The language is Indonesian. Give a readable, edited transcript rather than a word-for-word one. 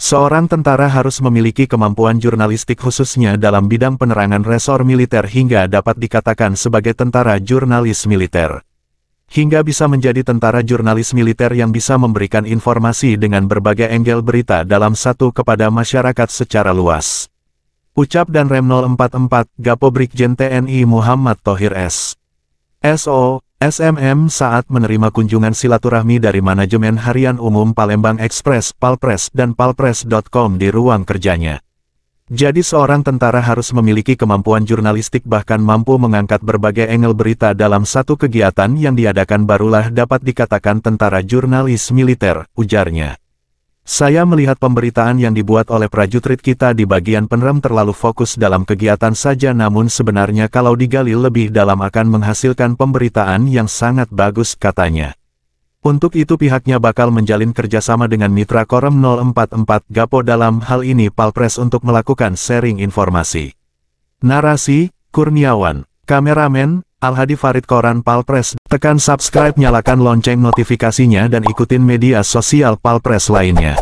Seorang tentara harus memiliki kemampuan jurnalistik khususnya dalam bidang penerangan resor militer hingga dapat dikatakan sebagai tentara jurnalis militer. Hingga bisa menjadi tentara jurnalis militer yang bisa memberikan informasi dengan berbagai angle berita dalam satu kepada masyarakat secara luas. Ucap dan Rem 044, Gapo Brigjen TNI Muhammad Thohir S.O. SMM saat menerima kunjungan silaturahmi dari manajemen Harian Umum Palembang Express, Palpres dan Palpres.com di ruang kerjanya. Jadi seorang tentara harus memiliki kemampuan jurnalistik bahkan mampu mengangkat berbagai angle berita dalam satu kegiatan yang diadakan barulah dapat dikatakan tentara jurnalis militer, ujarnya. Saya melihat pemberitaan yang dibuat oleh prajurit kita di bagian penerem terlalu fokus dalam kegiatan saja namun sebenarnya kalau digali lebih dalam akan menghasilkan pemberitaan yang sangat bagus katanya. Untuk itu pihaknya bakal menjalin kerjasama dengan mitra Korem 044 Gapo dalam hal ini Palpres untuk melakukan sharing informasi. Narasi, Kurniawan, kameramen, Al-Hadi Farid Koran Palpres. Tekan subscribe, nyalakan lonceng notifikasinya dan ikutin media sosial Palpres lainnya.